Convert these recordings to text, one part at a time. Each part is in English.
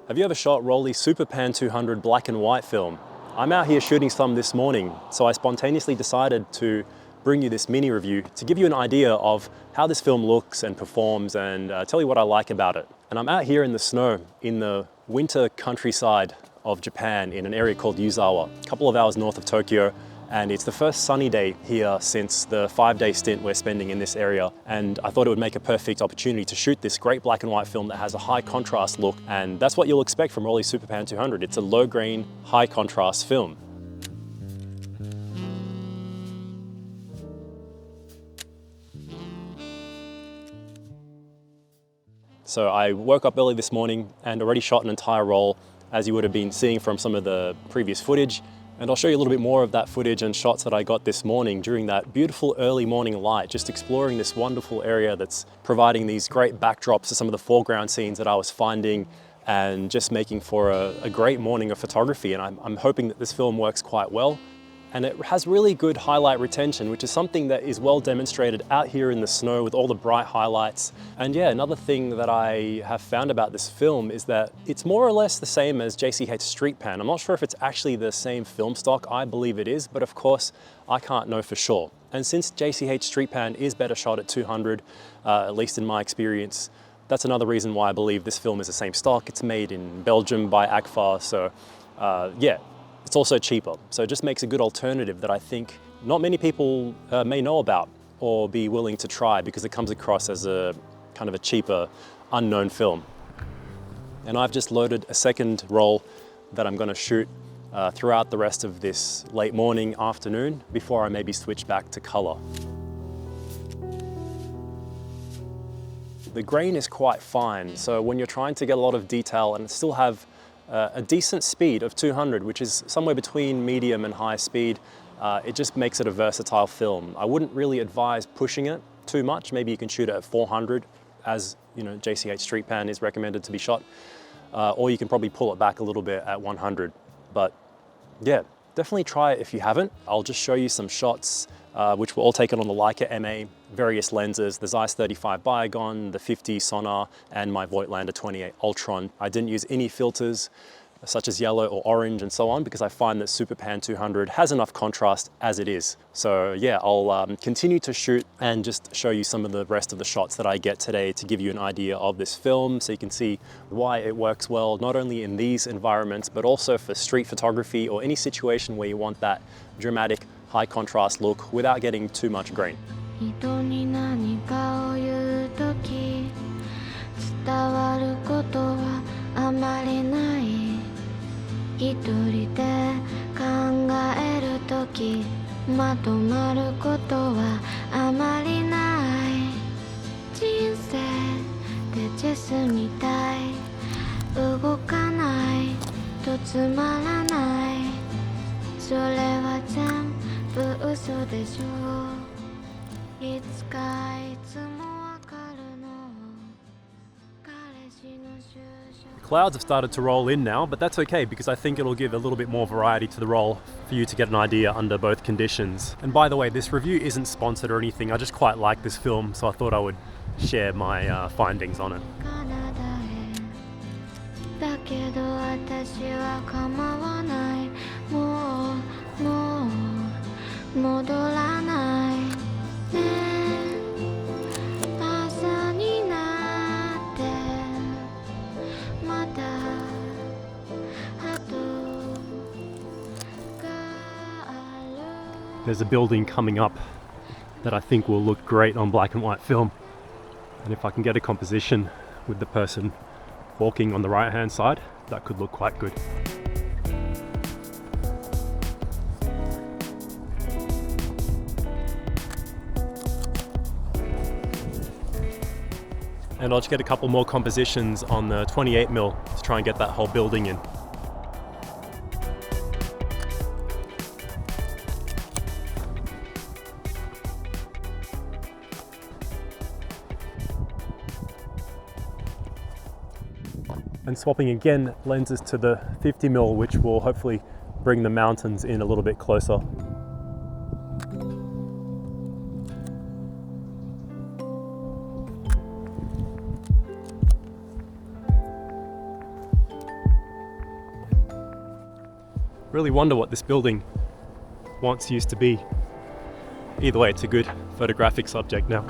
Have you ever shot Rollei Superpan 200 black and white film? I'm out here shooting some this morning, so I spontaneously decided to bring you this mini review to give you an idea of how this film looks and performs and tell you what I like about it. And I'm out here in the snow in the winter countryside of Japan in an area called Yuzawa, a couple of hours north of Tokyo. And it's the first sunny day here since the 5-day stint we're spending in this area. And I thought it would make a perfect opportunity to shoot this great black and white film that has a high contrast look. And that's what you'll expect from Rollei Superpan 200. It's a low grain, high contrast film. So I woke up early this morning and already shot an entire roll, as you would have been seeing from some of the previous footage. And I'll show you a little bit more of that footage and shots that I got this morning during that beautiful early morning light, just exploring this wonderful area that's providing these great backdrops to some of the foreground scenes that I was finding and just making for a great morning of photography. And I'm hoping that this film works quite well. And it has really good highlight retention, which is something that is well demonstrated out here in the snow with all the bright highlights. And yeah, another thing that I have found about this film is that it's more or less the same as JCH Streetpan. I'm not sure if it's actually the same film stock. I believe it is, but of course, I can't know for sure. And since JCH Streetpan is better shot at 200, at least in my experience, that's another reason why I believe this film is the same stock. It's made in Belgium by Agfa, so yeah. It's also cheaper, so it just makes a good alternative that I think not many people may know about or be willing to try because it comes across as a kind of a cheaper, unknown film. And I've just loaded a second roll that I'm going to shoot throughout the rest of this late morning, afternoon, before I maybe switch back to color. The grain is quite fine, so when you're trying to get a lot of detail and still have a decent speed of 200, which is somewhere between medium and high speed, it just makes it a versatile film. I wouldn't really advise pushing it too much. Maybe you can shoot it at 400, as you know, JCH Streetpan is recommended to be shot, or you can probably pull it back a little bit at 100. But yeah, definitely try it if you haven't. I'll just show you some shots which were all taken on the Leica MA, various lenses, the Zeiss 35 Biogon, the 50 Sonar, and my Voigtlander 28 Ultron. I didn't use any filters, such as yellow or orange and so on, because I find that Superpan 200 has enough contrast as it is. So yeah, I'll continue to shoot and just show you some of the rest of the shots that I get today to give you an idea of this film, so you can see why it works well, not only in these environments, but also for street photography or any situation where you want that dramatic, high contrast look without getting too much grain. 人に何かを言うとき伝わることはあまりない一人で考えるときまとまることはあまりない人生ってチェスみたい動かないとつまらないそれは全部嘘でしょいつかいつもわかるの彼氏の就職 Clouds have started to roll in now, but that's okay because I think it'll give a little bit more variety to the roll for you to get an idea under both conditions. And by the way, this review isn't sponsored or anything. I just quite like this film, so I thought I would share my findings on it. カナダへだけど私は構わないもう戻らないね朝になってまた鳩がある There's a building coming up that I think will look great on black and white film. And if I can get a composition with the person walking on the right hand side, that could look quite good. And I'll just get a couple more compositions on the 28mm to try and get that whole building in. And swapping again lenses to the 50mm, which will hopefully bring the mountains in a little bit closer. really wonder what this building once used to be. Either way, it's a good photographic subject now.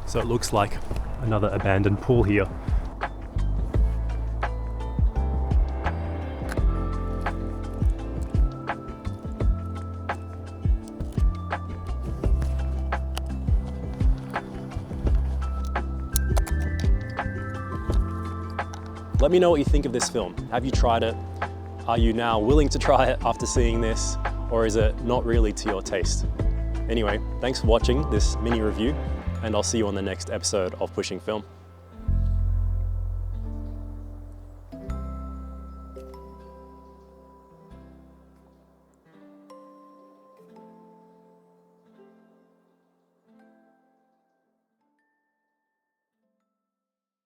So it looks like another abandoned pool here. Let me know what you think of this film. Have you tried it? Are you now willing to try it after seeing this? Or is it not really to your taste? Anyway, thanks for watching this mini review, and I'll see you on the next episode of Pushing Film.